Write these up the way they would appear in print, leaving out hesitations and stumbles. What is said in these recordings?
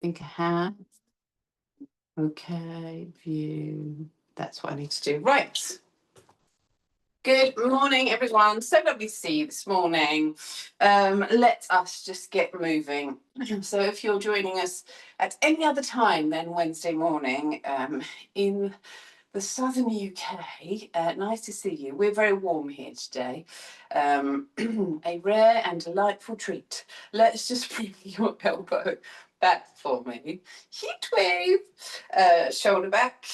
think I have. Okay, view. That's what I need to do. Right. Good morning, everyone. So lovely to see you this morning. Let us just get moving. So if you're joining us at any other time than Wednesday morning in the southern UK, nice to see you. We're very warm here today. A rare and delightful treat. Let's just bring your elbow back for me. Heat wave. Shoulder back.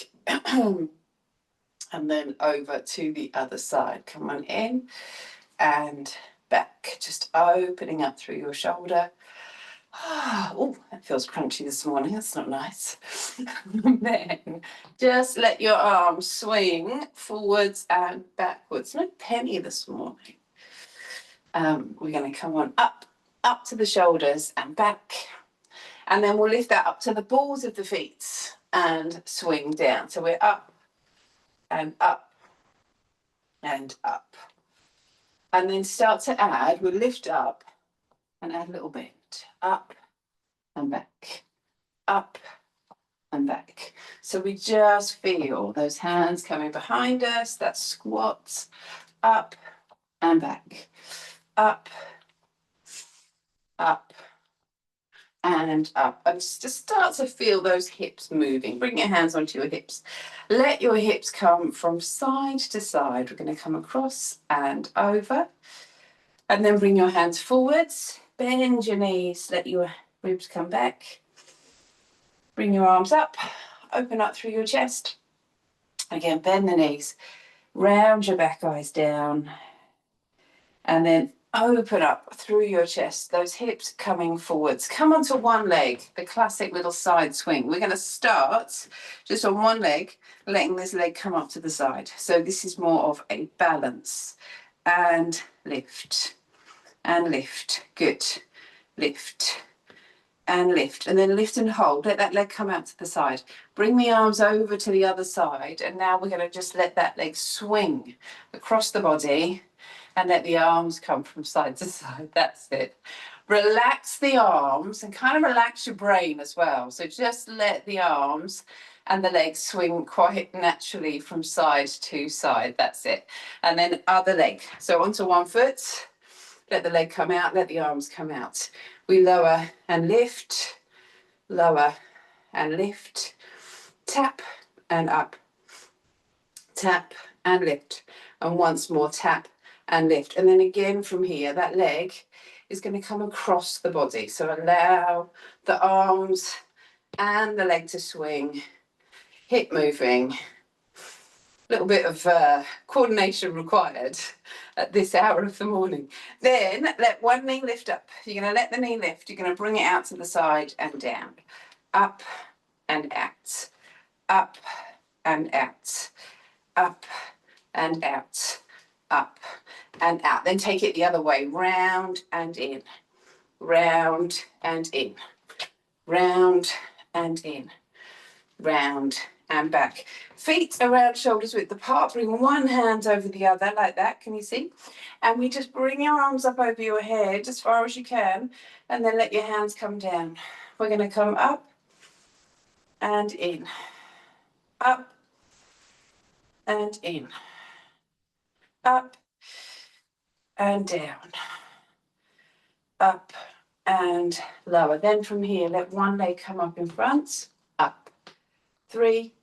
And then over to the other side. Come on in and back. Just opening up through your shoulder. Oh, that feels crunchy this morning. That's not nice. And then just let your arms swing forwards and backwards. No penny this morning. We're going to come on up to the shoulders and back. And then we'll lift that up to the balls of the feet and swing down. So we're up and up and up. And then start to add, we'll lift up and add a little bit. Up and back, up and back. So we just feel those hands coming behind us, that squats, up and back, up, up, and up. And just start to feel those hips moving. Bring your hands onto your hips. Let your hips come from side to side. We're going to come across and over. And then bring your hands forwards. Bend your knees. Let your ribs come back. Bring your arms up. Open up through your chest. Again, bend the knees. Round your back eyes down. And then open up through your chest. Those hips coming forwards. Come onto one leg. The classic little side swing. We're going to start just on one leg, letting this leg come up to the side. So this is more of a balance. And lift. And lift. Good. Lift. And lift, and then lift and hold. Let that leg come out to the side. Bring the arms over to the other side, and now we're going to just let that leg swing across the body and let the arms come from side to side. That's it. Relax the arms and kind of relax your brain as well. So just let the arms and the legs swing quite naturally from side to side. That's it. And then other leg. So onto one foot. Let the leg come out, let the arms come out. We lower and lift, lower and lift, tap and up, tap and lift, and once more tap and lift. And then again from here, that leg is going to come across the body. So allow the arms and the leg to swing, hip moving. A little bit of coordination required at this hour of the morning. Then let one knee lift up. You're going to let the knee lift. You're going to bring it out to the side and down. Up and out. Up and out. Up and out. Up and out. Then take it the other way. Round and in. Round and in. Round and in. Round and back. Feet around shoulders width apart. Bring one hand over the other like that. Can you see? And we just bring your arms up over your head as far as you can, and then let your hands come down. We're going to come up and in. Up and in. Up and down. Up and lower. Then from here, let one leg come up in front. Up. 3,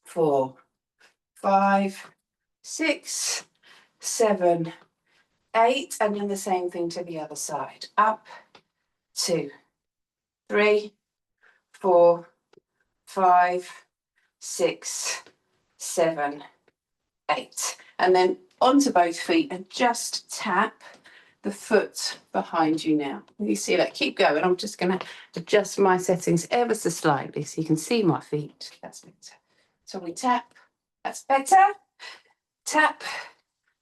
4, 5, 6, 7, 8, and then the same thing to the other side. Up, 2, 3, 4, 5, 6, 7, 8. And then onto both feet and just tap the foot behind you now. You see that? Keep going. I'm just going to adjust my settings ever so slightly so you can see my feet. That's better. So we tap. That's better. Tap,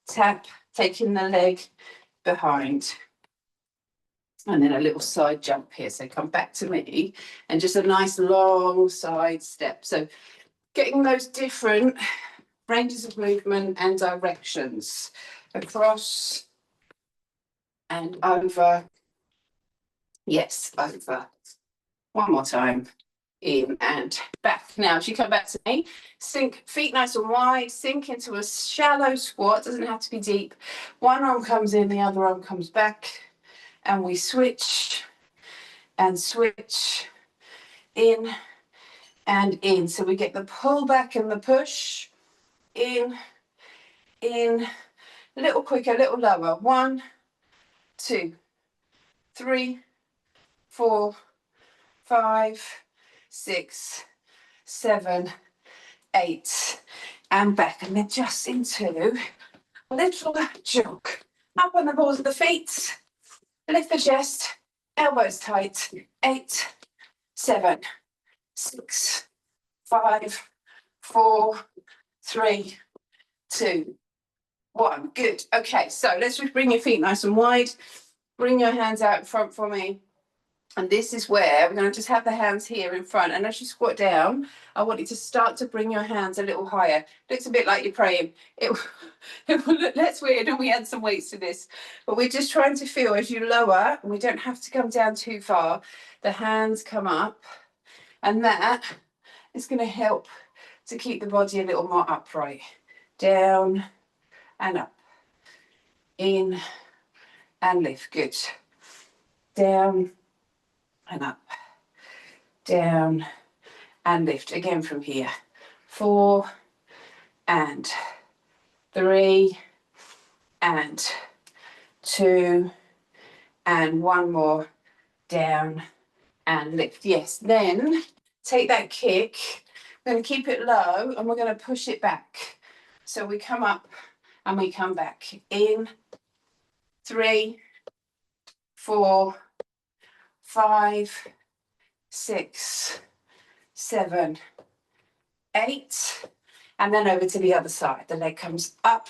tap, taking the leg behind. And then a little side jump here. So come back to me and just a nice long side step. So getting those different ranges of movement and directions across and over. Yes, over One more time. In and back. Now, as you come back to me, sink, feet nice and wide, sink into a shallow squat. Doesn't have to be deep. One arm comes in, the other arm comes back, and we switch and switch in and in. So we get the pull back and the push. In, a little quicker, a little lower. 1, 2, 3, 4, 5, 6, 7, 8, and back, and then just into a little jog. Up on the balls of the feet, lift the chest, elbows tight. 8, 7, 6, 5, 4, 3, 2, 1. Good. Okay, so let's just bring your feet nice and wide. Bring your hands out in front for me. And this is where we're going to just have the hands here in front. And as you squat down, I want you to start to bring your hands a little higher. Looks a bit like you're praying. It will look less weird, and we add some weights to this. But we're just trying to feel as you lower, and we don't have to come down too far, the hands come up. And that is going to help to keep the body a little more upright. Down and up. In and lift. Good. Down and up, down and lift. Again from here. 4 and 3 and 2 and 1 more. Down and lift. Yes, then take that kick. We're going to keep it low and we're going to push it back. So we come up and we come back. In, 3, 4, 5, 6, 7, 8, and then over to the other side. The leg comes up,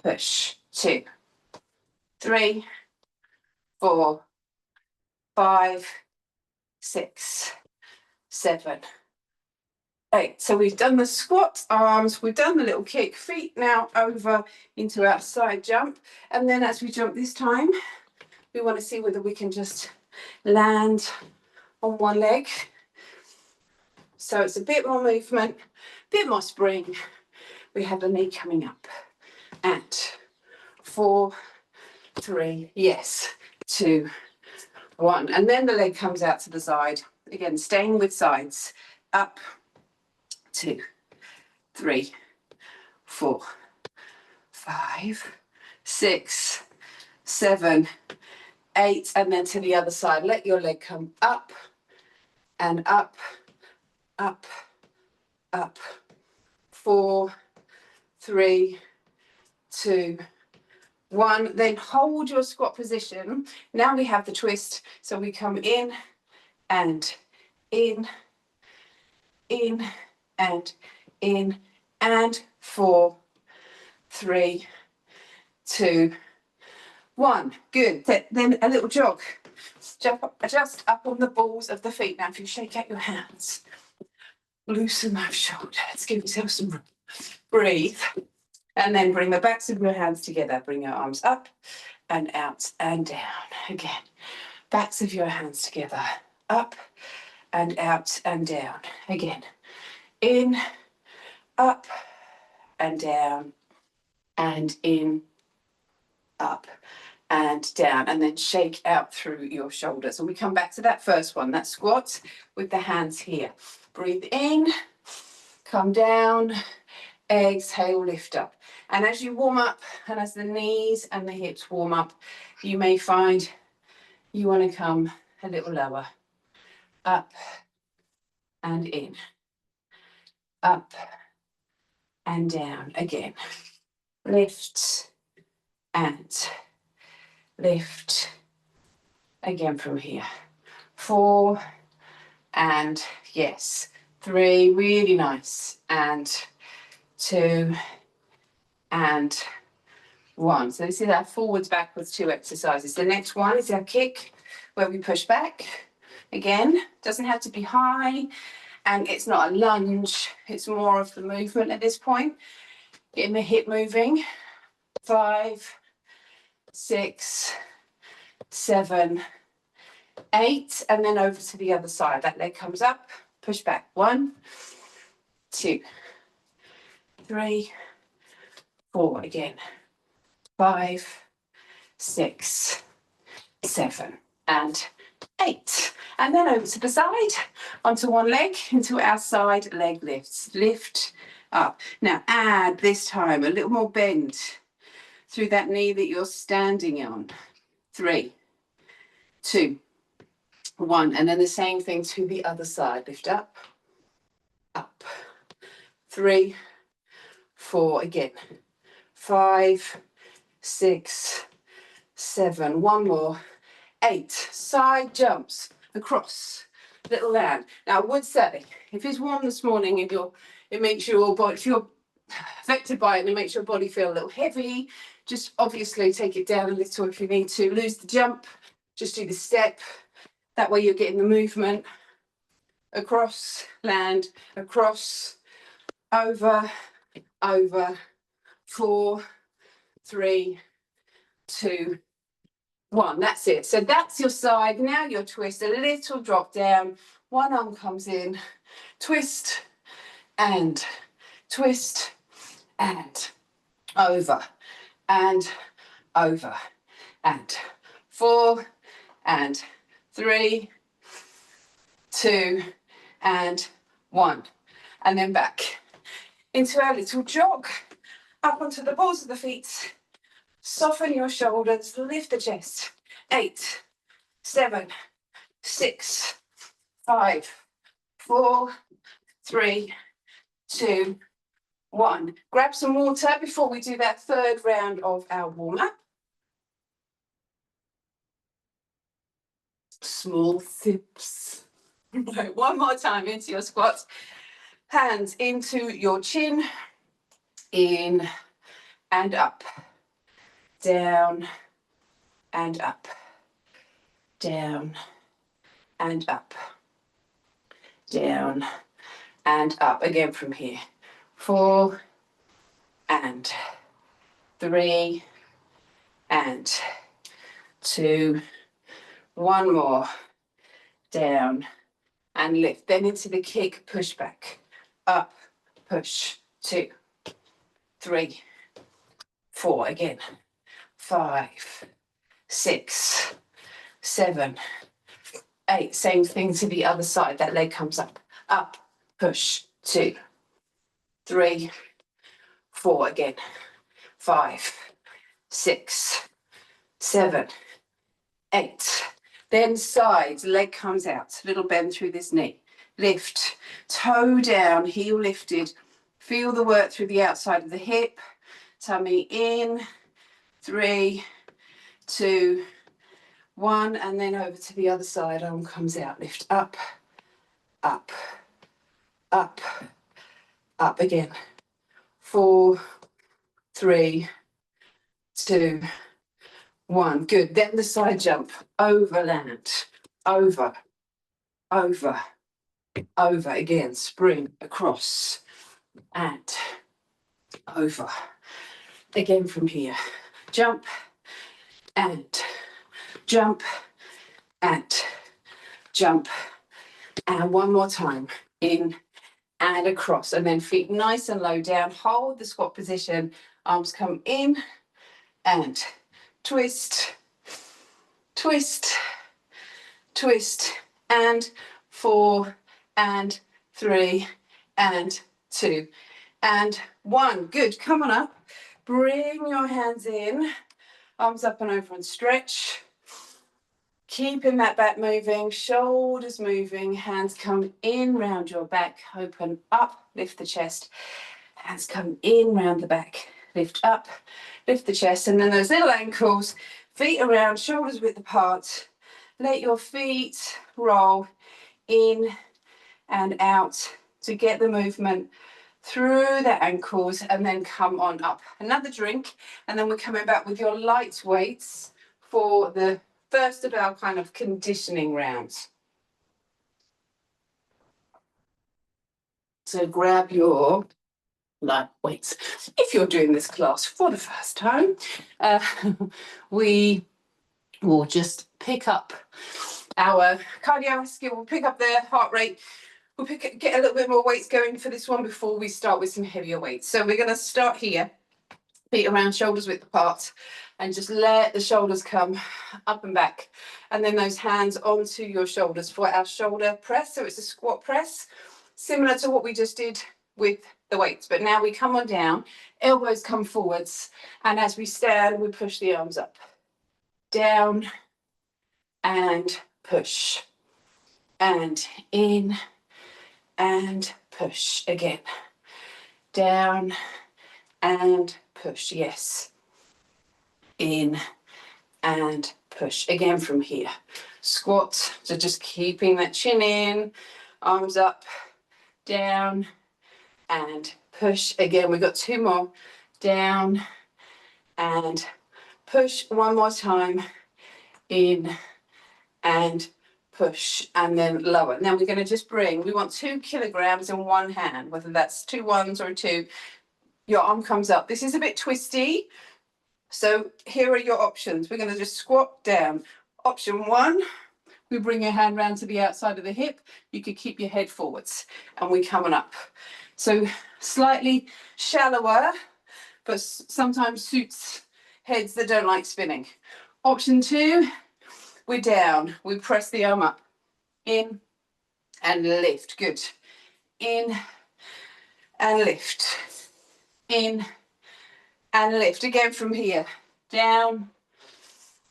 push. 2, 3, 4, 5, 6, 7, 8. So we've done the squat arms, we've done the little kick, feet now over into our side jump. And then as we jump this time, we want to see whether we can just land on one leg. So it's a bit more movement, a bit more spring. We have the knee coming up. And 4, 3, yes, 2, 1. And then the leg comes out to the side. Again, staying with sides. Up, 2, 3, 4, 5, 6, 7, 8. And then to the other side. Let your leg come up and up, up, up. 4, 3, 2, 1. Then hold your squat position. Now we have the twist. So we come in and in, and in, and 4, 3, 2, 1. Good. Then a little jog. Just up on the balls of the feet. Now if you shake out your hands, loosen those shoulders, give yourself some room. Breathe. And then bring the backs of your hands together. Bring your arms up and out and down. Again, backs of your hands together. Up and out and down. Again, in, up and down, and in, up and down. And then shake out through your shoulders. And we come back to that first one, that squat with the hands here. Breathe in, come down, exhale, lift up. And as you warm up, and as the knees and the hips warm up, you may find you want to come a little lower. Up and in. Up and down. Again. Lift and lift. Again from here. 4 and yes. 3, really nice. And 2 and 1. So this is our forwards, backwards 2 exercises. The next one is our kick, where we push back. Again, doesn't have to be high, and it's not a lunge. It's more of the movement at this point. Getting the hip moving. 5, 6, 7, 8, and then over to the other side. That leg comes up, push back. 1, 2, 3, 4. Again. 5, 6, 7, and 8. And then over to the side, onto one leg, into our side leg lifts. Lift up. Now add this time a little more bend through that knee that you're standing on. 3, 2, 1. And then the same thing to the other side. Lift up, up. 3, 4. Again. 5, 6, 7. One more. 8. Side jumps across. Little land. Now I would say, if it's warm this morning and it makes your body, if you're affected by it and it makes your body feel a little heavy, just obviously take it down a little if you need to. Lose the jump, just do the step. That way you're getting the movement across, land, across, over, over. 4, 3, 2, 1. That's it. So that's your side. Now your twist, a little drop down. One arm comes in, twist and twist and over and over and 4 and 3, 2 and 1. And then back into our little jog. Up onto the balls of the feet. Soften your shoulders, lift the chest. 8, 7, 6, 5, 4, 3, 2, 1. Grab some water before we do that third round of our warm-up. Small sips. Right, one more time into your squats. Hands into your chin. In and up. Down and up. Down and up. Down and up. Again from here. 4 and 3 and 2. One more. Down and lift. Then into the kick, push back. Up, push. 2, 3, 4. Again. 5, 6, 7, 8. Same thing to the other side. That leg comes up. Up, push. 2, 3, 4. Again. 5, 6, 7, 8. Then sides, leg comes out. Little bend through this knee. Lift, toe down, heel lifted. Feel the work through the outside of the hip. Tummy in. 3, 2, 1. And then over to the other side. Arm comes out. Lift up, up, up, up again. 4, 3, 2, 1. Good. Then the side jump. Over land. Over, over, over. Again. Spring across and over. Again from here. Jump and jump and jump. And one more time. In and across. And then feet nice and low down. Hold the squat position. Arms come in and twist, twist, twist, and 4 and 3 and 2 and 1. Good. Come on up. Bring your hands in. Arms up and over and stretch. Keeping that back moving, shoulders moving, hands come in round your back, open up, lift the chest. Hands come in round the back, lift up, lift the chest, and then those little ankles, feet around, shoulders width apart. Let your feet roll in and out to get the movement through the ankles, and then come on up. Another drink, and then we're coming back with your light weights for the first of our kind of conditioning rounds. So grab your light weights. If you're doing this class for the first time, we will just pick up our cardiovascular, we'll pick up the heart rate. We'll get a little bit more weights going for this one before we start with some heavier weights. So we're going to start here, feet around, shoulders width apart, and just let the shoulders come up and back. And then those hands onto your shoulders for our shoulder press. So it's a squat press, similar to what we just did with the weights. But now we come on down, elbows come forwards, and as we stand, we push the arms up. Down and push. And in and push again. Down and push, yes. In and push again from here. Squat, so just keeping that chin in, arms up, down and push. Again, we've got 2 more. Down and push. 1 more time. In and push, and then lower. Now we're going to just bring, we want 2 kilograms in one hand, whether that's 2 ones or 2. Your arm comes up. This is a bit twisty, so here are your options. We're going to just squat down. Option 1, we bring your hand round to the outside of the hip. You could keep your head forwards, and we're coming up. So slightly shallower, but sometimes suits heads that don't like spinning. Option 2, we're down. We press the arm up. In and lift. Good. In and lift. In and lift. Again from here. Down.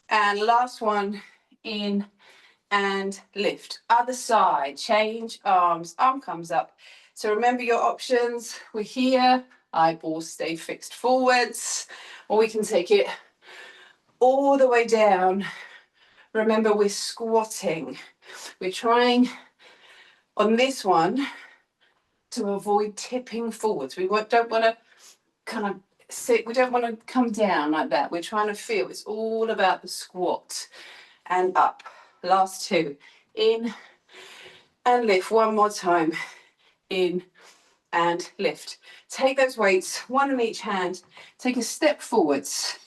And last one. In and lift. Other side. Change arms. Arm comes up. So remember your options. We're here. Eyeballs stay fixed forwards. Or we can take it all the way down. Remember, we're squatting. We're trying on this one to avoid tipping forwards. We don't want to kind of sit, we don't want to come down like that. We're trying to feel, it's all about the squat and up. Last 2. In and lift. 1 more time. In and lift. Take those weights, 1 in each hand. Take a step forwards.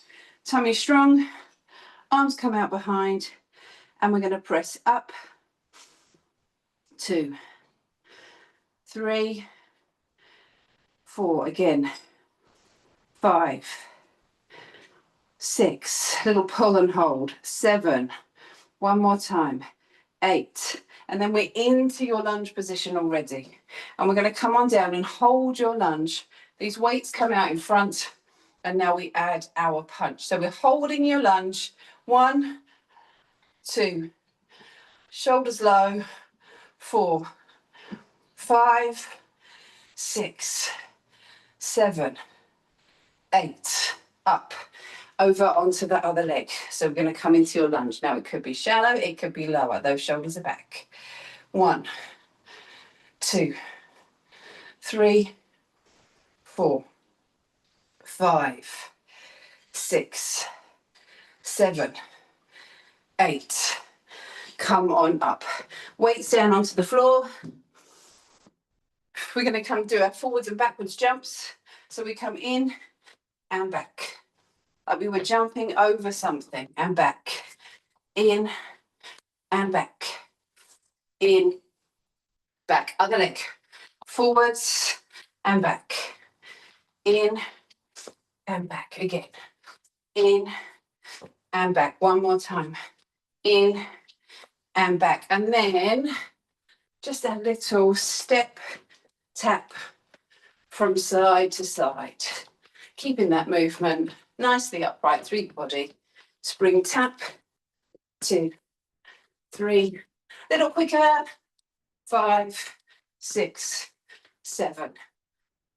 Tummy strong. Arms come out behind. And we're going to press up. 2, 3, 4. Again. 5, 6. Little pull and hold. 7. 1 more time. 8. And then we're into your lunge position already. And we're going to come on down and hold your lunge. These weights come out in front. And now we add our punch. So we're holding your lunge. 1, 2. Shoulders low. 4, 5, 6, 7, 8. Up. Over onto the other leg. So we're going to come into your lunge. Now it could be shallow, it could be lower. Those shoulders are back. 1, 2, 3, 4, 5, 6, 7, 8. Come on up. Weights down onto the floor. We're going to come do our forwards and backwards jumps. So we come in and back. Like we were jumping over something, and back. In and back. In, back. Other leg. Forwards and back. In and back again. In and back. 1 more time. In and back. And then just a little step, tap from side to side. Keeping that movement nicely upright through your body. Spring tap. 2, 3. Little quicker. 5, 6, 7,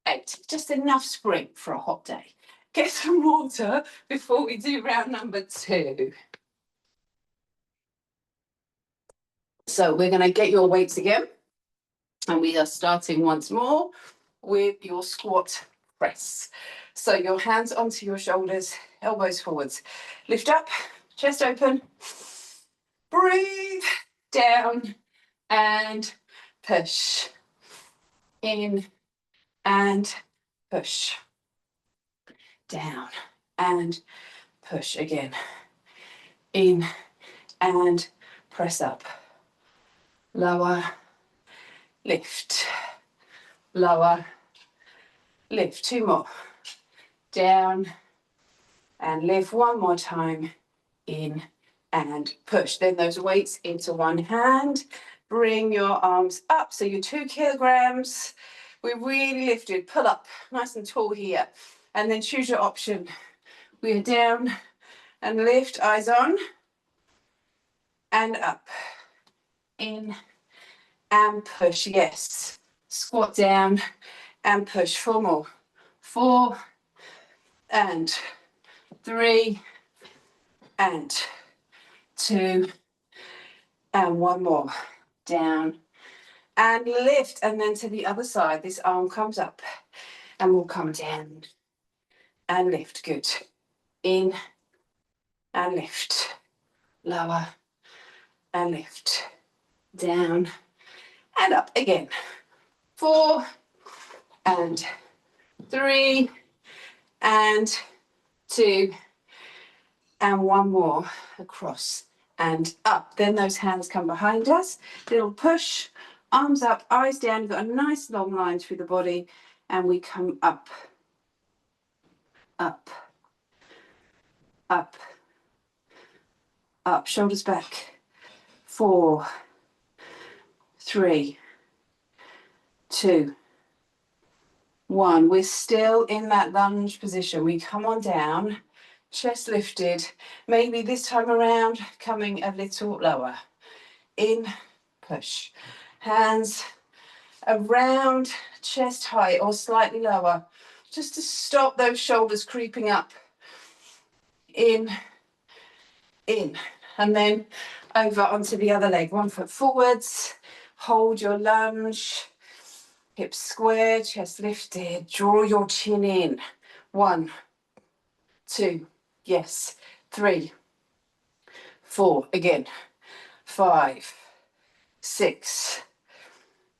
8. Just enough spring for a hot day. Get some water before we do round number 2. So we're going to get your weights again. And we are starting once more with your squat press. So your hands onto your shoulders, elbows forwards. Lift up, chest open. Breathe down and push. In and push. Down and push again. In and press up, lower, lift, lower, lift. 2 more, down and lift. 1 more time, in and push. Then those weights into one hand. Bring your arms up, so you're 2 kilograms. We really lifted, pull up, nice and tall here. And then choose your option. We are down and lift, eyes on, and up, in and push, yes. Squat down and push, 4 more. 4 and 3 and 2 and 1 more. Down and lift, and then to the other side. This arm comes up and we'll come down and lift. Good. In and lift. Lower and lift. Down and up again. 4 and 3 and 2 and 1 more. Across and up. Then those hands come behind us. Little push, arms up, eyes down. You've got a nice long line through the body, and we come up, up, up, up. Shoulders back. 4, 3, 2, 1. We're still in that lunge position. We come on down, chest lifted. Maybe this time around coming a little lower. In, push. Hands around chest height or slightly lower, just to stop those shoulders creeping up. In, and then over onto the other leg. 1 foot forwards, hold your lunge, hips square, chest lifted, draw your chin in. 1, 2, yes, 3, 4, again, 5, 6,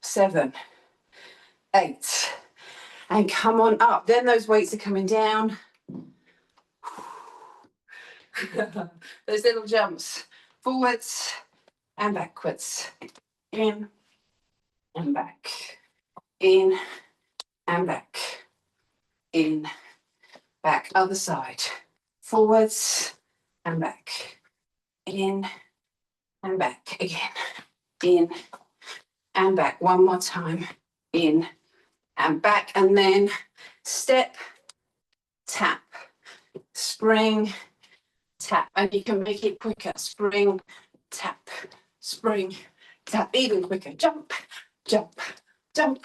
7, 8, and come on up. Then those weights are coming down. Those little jumps, forwards and backwards, in and back, in and back, in, back, other side, forwards and back, in and back again, in and back. 1 more time, in and back, and then step, tap, spring, tap, and you can make it quicker. Spring, tap, spring, tap, even quicker. Jump, jump, jump,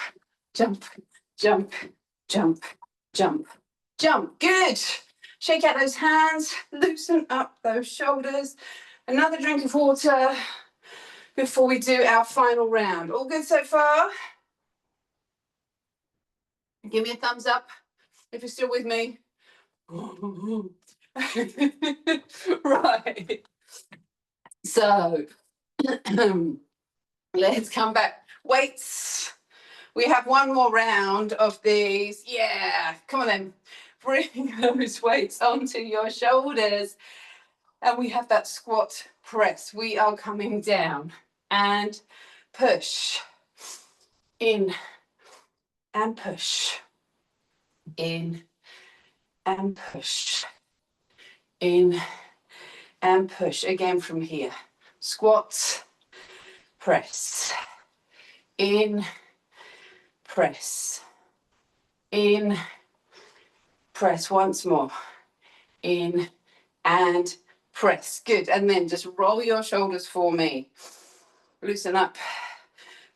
jump, jump, jump, jump, jump. Good. Shake out those hands, loosen up those shoulders. Another drink of water before we do our final round. All good so far? Give me a thumbs up if you're still with me. Right. So let's come back. Weights. We have 1 more round of these. Yeah, come on then. Bring those weights onto your shoulders. And we have that squat press. We are coming down and push. In and push. In and push. In and push. Again from here. Squat, press. In, press. In, press. Once more. In and press. Good. And then just roll your shoulders for me. Loosen up.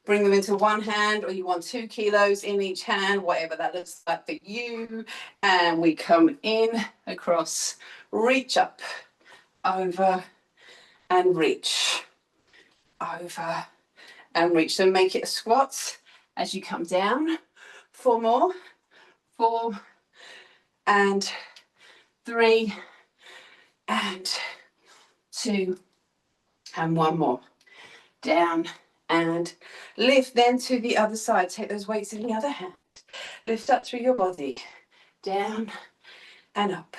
Bring them into one hand, or you want 2 kilos in each hand, whatever that looks like for you. And we come in, across, reach up, over, and reach, over, and reach. So make it a squat as you come down. 4 more. 4 and 3 and 2 and 1 more. Down and lift. Then to the other side. Take those weights in the other hand. Lift up through your body. Down and up.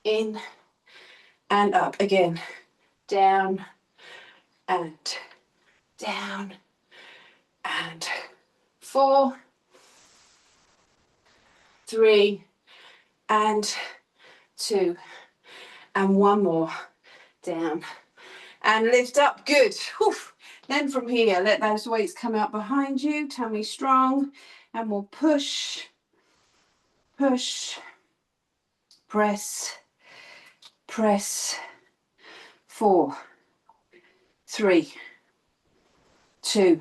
In and up. Again. Down and down, and 4, 3, and 2, and 1 more, down, and lift up, good. Whew. Then from here, let those weights come out behind you, tummy strong, and we'll push, push, press, press, 4, 3, 2,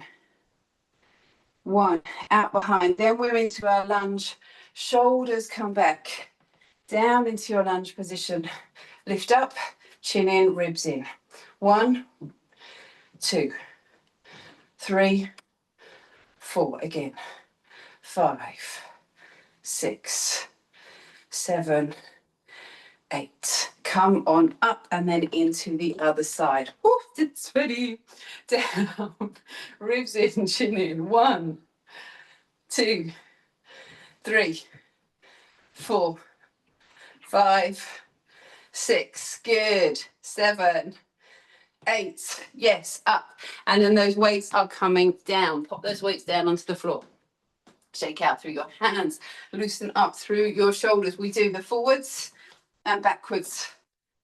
1, out behind. Then we're into our lunge, shoulders come back, down into your lunge position, lift up, chin in, ribs in. 1, 2, 3, 4, again, 5, 6, 7, 8. Come on up and then into the other side. Ooh, it's ready. Down, ribs in, chin in. 1, 2, 3, 4, 5, 6. Good. 7, 8. Yes, up. And then those weights are coming down. Pop those weights down onto the floor. Shake out through your hands. Loosen up through your shoulders. We do the forwards and backwards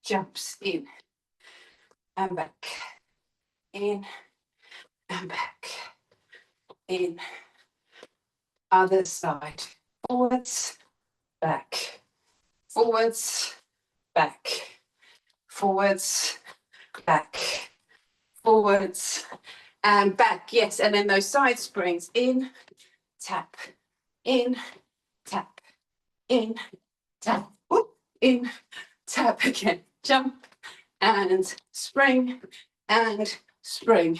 jumps, in and back, in and back, in, other side, forwards, back, forwards, back, forwards, back, forwards, and back. Yes, and then those side springs, in, tap, in, tap, in, tap, whoop, in, tap again, jump, and spring, and spring,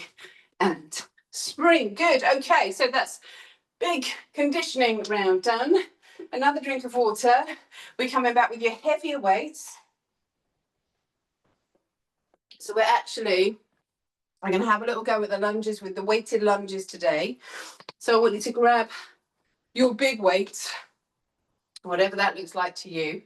and spring. Good. Okay, so that's big conditioning round done. Another drink of water. We're coming back with your heavier weights. So I'm going to have a little go at the lunges with the weighted lunges today. So I want you to grab your big weight, whatever that looks like to you.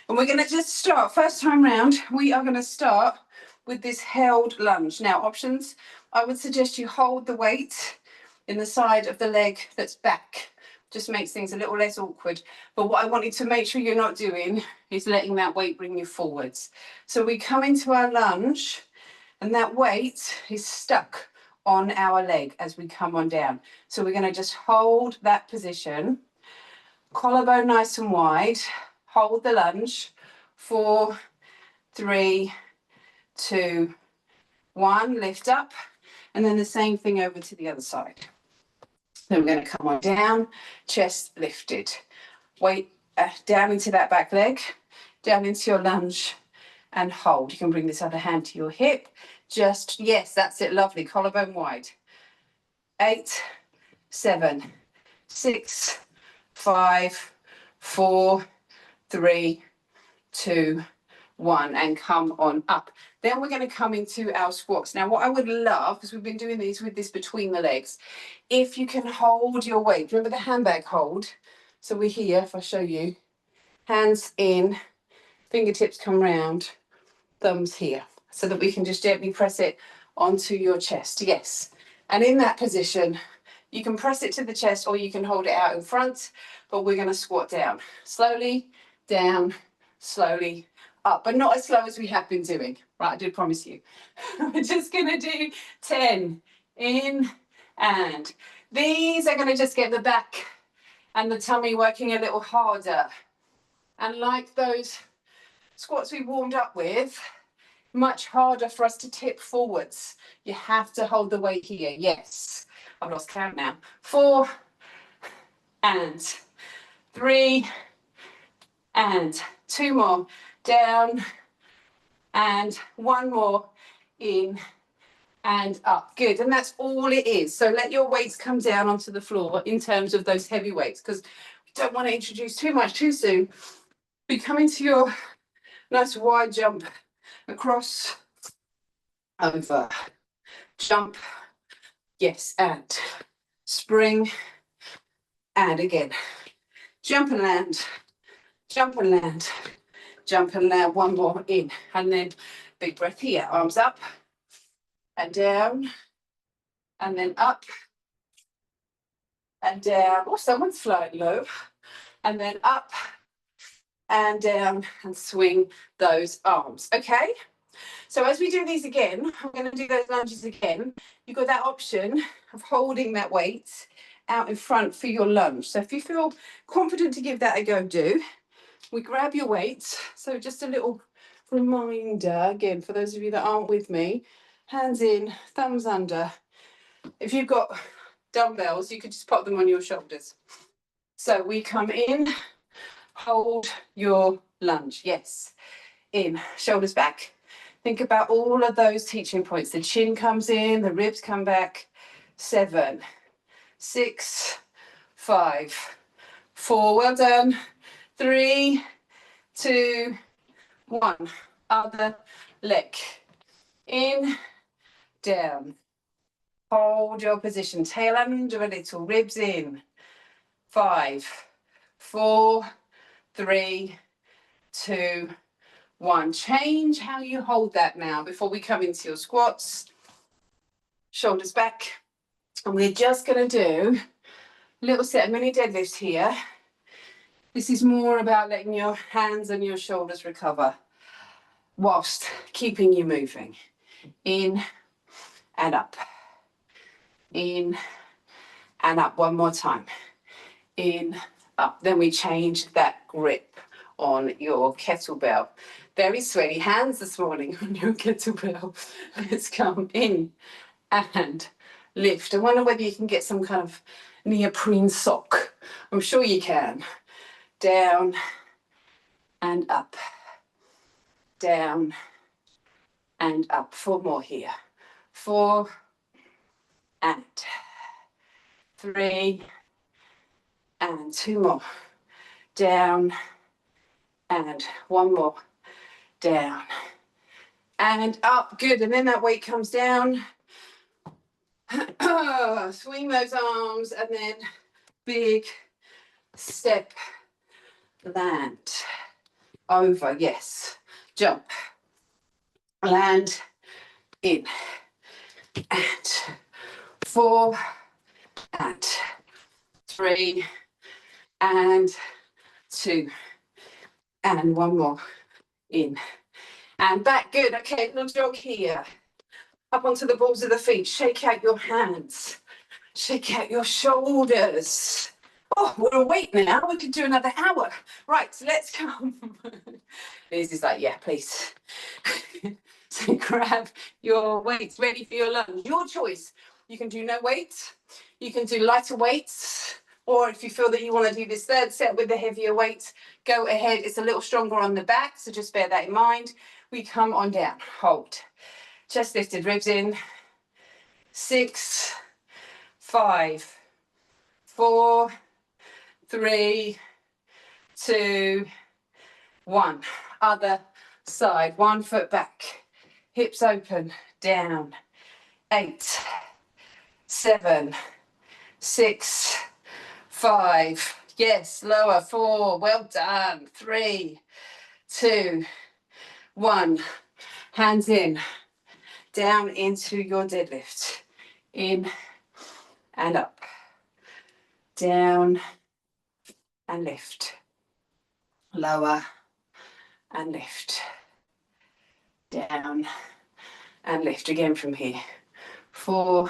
And we're going to just start, first time round, we are going to start with this held lunge. Now, options, I would suggest you hold the weight in the side of the leg that's back. Just makes things a little less awkward. But what I want you to make sure you're not doing is letting that weight bring you forwards. So we come into our lunge and that weight is stuck on our leg as we come on down. So we're going to just hold that position, collarbone nice and wide, hold the lunge, 4, 3, 2, 1, lift up, and then the same thing over to the other side. Then we're going to come on down, chest lifted, weight down into that back leg, down into your lunge and hold. You can bring this other hand to your hip, just, yes, that's it, lovely, collarbone wide. 8, 7, 6, 5, 4, 3, 2, 1, and come on up. Then we're going to come into our squats. Now what I would love, because we've been doing these with this between the legs, if you can hold your weight, remember the handbag hold? So we're here, if I show you, hands in, fingertips come round, thumbs here, so that we can just gently press it onto your chest, yes. And in that position, you can press it to the chest or you can hold it out in front, but we're going to squat down, slowly, down, slowly, up, but not as slow as we have been doing. Right, I do promise you. We're just going to do 10, in, and these are going to just get the back and the tummy working a little harder. And like those squats we warmed up with, much harder for us to tip forwards. You have to hold the weight here. Yes, I've lost count now. 4 and 3 and 2 more, down and 1 more, in and up. Good, and that's all it is. So let your weights come down onto the floor in terms of those heavy weights, because we don't want to introduce too much too soon. We come into your nice wide jump across, over, jump, yes, and spring, and again, jump and land, jump and land, jump and land, 1 more, in, and then big breath here, arms up, and down, and then up and down. Oh, someone's flying low. And then up and down and swing those arms. Okay? So as we do these again, I'm going to do those lunges again. You've got that option of holding that weight out in front for your lunge. So if you feel confident to give that a go, do. We grab your weights. So just a little reminder, again, for those of you that aren't with me, hands in, thumbs under. If you've got dumbbells, you could just pop them on your shoulders. So we come in, hold your lunge. Yes. In, shoulders back. Think about all of those teaching points. The chin comes in, the ribs come back. 7, 6, 5, 4. Well done. 3, 2, 1. Other leg. In, down. Hold your position. Tail under a little. Ribs in. 5, 4, 3, 2, 1. Change how you hold that now before we come into your squats. Shoulders back. And we're just going to do a little set of mini deadlifts here. This is more about letting your hands and your shoulders recover whilst keeping you moving. In and up. In and up. One more time. In, up. Then we change that grip on your kettlebell. Very sweaty hands this morning on your kettlebell. Let's come in and lift. I wonder whether you can get some kind of neoprene sock. I'm sure you can. Down and up. Down and up. 4 more here. 4 and 3 and 2 more. Down and 1 more. Down and up. Good. And then that weight comes down. Swing those arms and then big step, land, over, yes, jump, land, in, and 4 and 3 and 2 and 1 more, in and back. Good. Okay, little jog here. Up onto the balls of the feet. Shake out your hands. Shake out your shoulders. Oh, we're awake now. We could do another hour. Right, so let's come. Liz is like, yeah, please. So grab your weights, ready for your lunge. Your choice. You can do no weights. You can do lighter weights. Or if you feel that you want to do this third set with the heavier weights, go ahead. It's a little stronger on the back, so just bear that in mind. We come on down. Hold. Chest lifted, ribs in. 6, 5, 4, 3, 2, 1. Other side. 1 foot back. Hips open. Down. 8, 7, 6, 5. Yes, lower. 4. Well done. 3, 2, 1. Hands in. Down into your deadlift. In and up. Down and lift. Lower and lift. Down and lift. Again from here. 4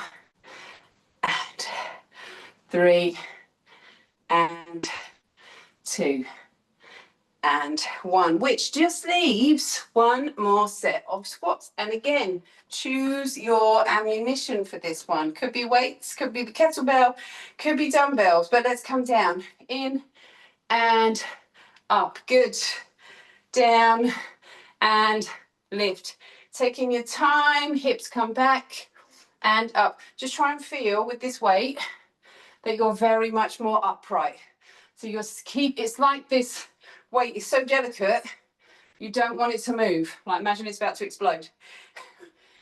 and 3 and 2 and 1, which just leaves 1 more set of squats. And again, choose your ammunition for this one. Could be weights, could be the kettlebell, could be dumbbells, but let's come down. In and up. Good. Down and lift. Taking your time, hips come back and up. Just try and feel with this weight that you're very much more upright. So you're it's like this weight is so delicate, you don't want it to move. Like imagine it's about to explode.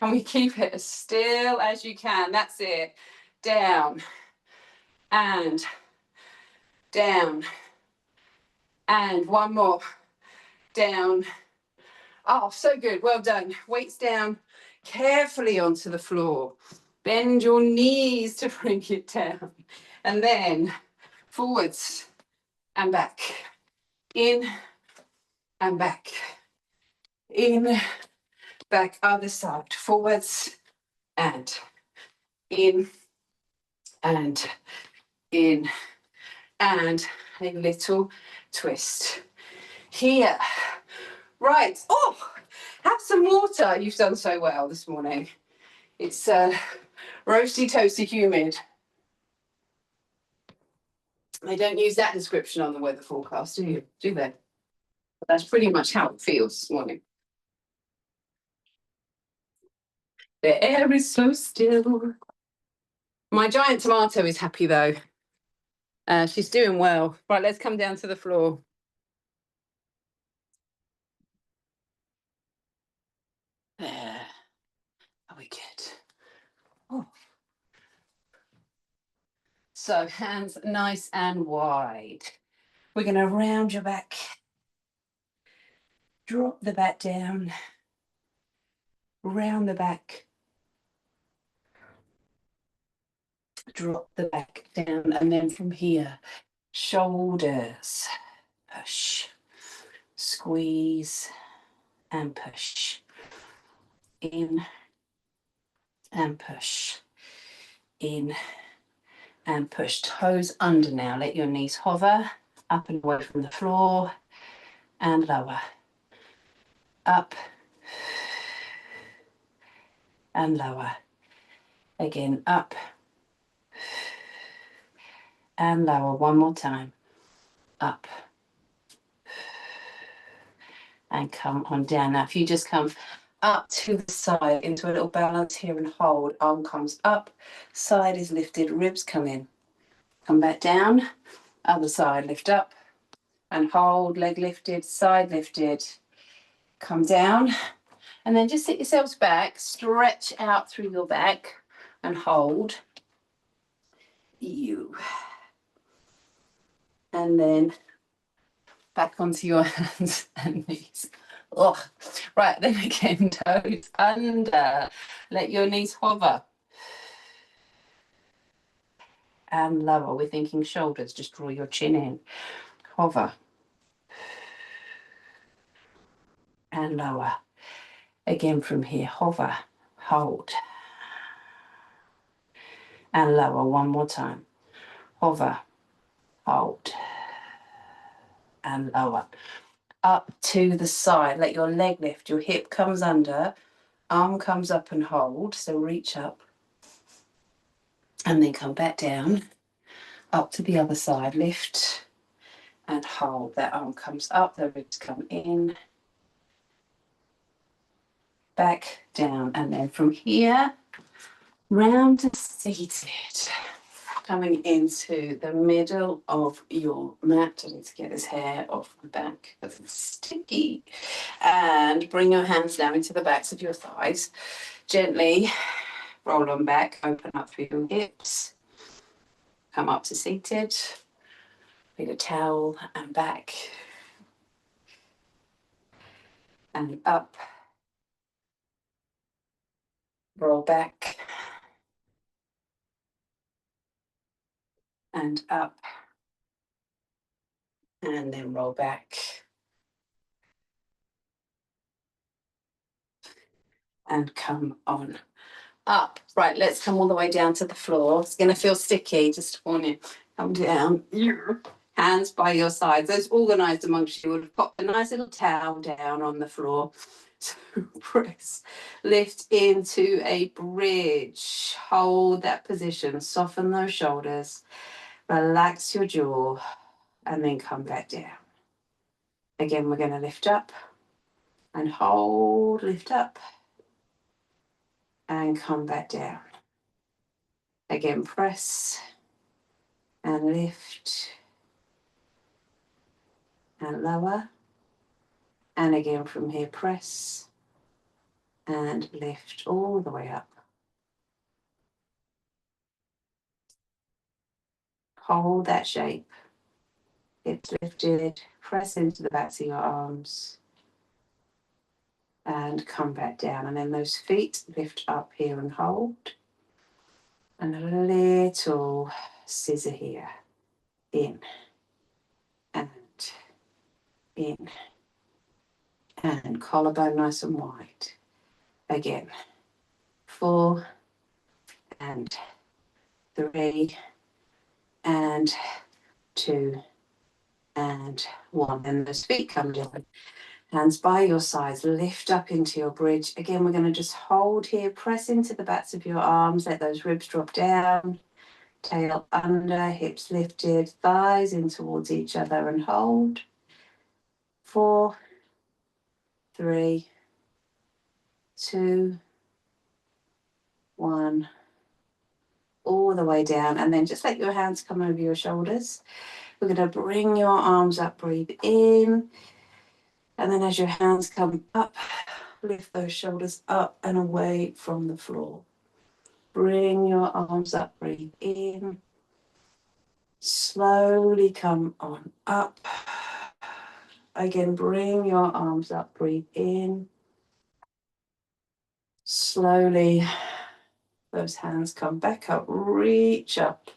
And we keep it as still as you can. That's it. Down and down and 1 more. Down. Oh, so good. Well done. Weights down. carefully onto the floor. Bend your knees to bring it down. And then forwards and back. In and back. In, back, other side. Forwards and in and in and a little twist. Here. Right. Oh, have some water. You've done so well this morning. It's roasty, toasty, humid. They don't use that description on the weather forecast, do you? Do they? But that's pretty much how it feels this morning. The air is so still. My giant tomato is happy though. She's doing well. Right, let's come down to the floor. There. Are we good? Oh. So hands nice and wide. We're going to round your back. Drop the back down. Round the back. Drop the back down. And then from here, shoulders. Push. Squeeze and push. In and push. In and push. Toes under now. Let your knees hover up and away from the floor and lower. Up and lower. Again, up and lower. One more time. Up and come on down. Now, if you just come up to the side into a little balance here and hold, arm comes up, side is lifted, ribs come in. Come back down, other side, lift up and hold, leg lifted, side lifted. Come down and then just sit yourselves back, stretch out through your back and hold. You. And then back onto your hands and knees. Oh, right, then again, toes under. Let your knees hover. And lower. We're thinking shoulders. Just draw your chin in. Hover. And lower. Again from here, hover. Hold. And lower. One more time. Hover. Hold. And lower. Up to the side. Let your leg lift. Your hip comes under. Arm comes up and hold. So reach up. And then come back down. Up to the other side. Lift. And hold. That arm comes up. The ribs come in. Back down. And then from here, round to seated. Coming into the middle of your mat. I need to get his hair off my back because it's sticky. And bring your hands down into the backs of your thighs. Gently roll on back, open up through your hips. Come up to seated. With a towel and back. And up. Roll back. And up. And then roll back. And come on up. Right, let's come all the way down to the floor. It's going to feel sticky, just to warn you. Come down. Hands by your sides. Those organised amongst you would have popped a nice little towel down on the floor. So press. Lift into a bridge. Hold that position. Soften those shoulders. Relax your jaw. And then come back down. Again, we're going to lift up. And hold. Lift up. And come back down. Again, press and lift and lower. And again from here, press and lift all the way up. Hold that shape. Hips lifted. Press into the backs of your arms. and come back down. And then those feet lift up here and hold. And a little scissor here. In and in. And collarbone nice and wide. Again. 4 and 3 and 2 and 1. And those feet come down. Hands by your sides, lift up into your bridge. Again, we're going to just hold here, press into the backs of your arms, let those ribs drop down, tail under, hips lifted, thighs in towards each other and hold. 4, 3, 2, 1. All the way down, and then just let your hands come over your shoulders. We're going to bring your arms up, breathe in, and then as your hands come up, lift those shoulders up and away from the floor. Bring your arms up, breathe in, slowly come on up. Again, bring your arms up, breathe in, slowly those hands come back up, reach up.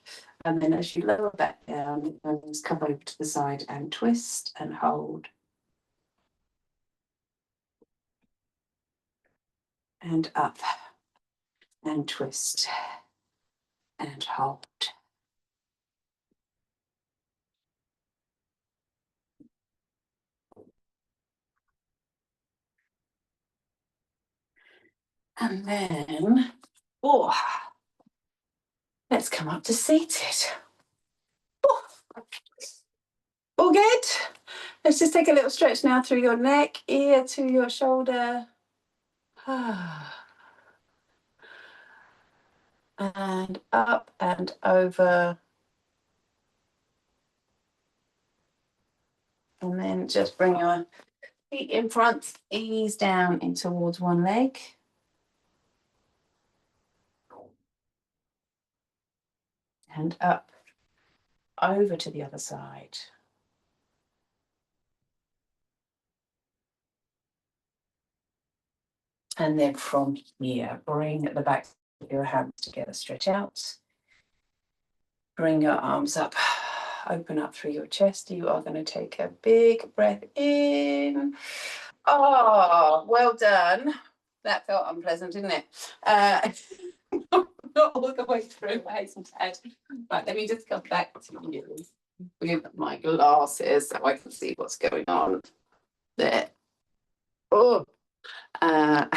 And then as you lower back down, hands come over to the side and twist and hold. And up and twist and hold. And then, let's come up to seated. All good? Let's just take a little stretch now through your neck, ear to your shoulder. And up and over. And then just bring your feet in front, ease down in towards one leg. And up, over to the other side. And then from here, bring the back of your hands together, stretch out. Bring your arms up, open up through your chest. You are going to take a big breath in. Oh, well done. That felt unpleasant, didn't it? Not all the way through, Hazelhead. Right, let me just come back to you with my glasses so I can see what's going on there. Oh, and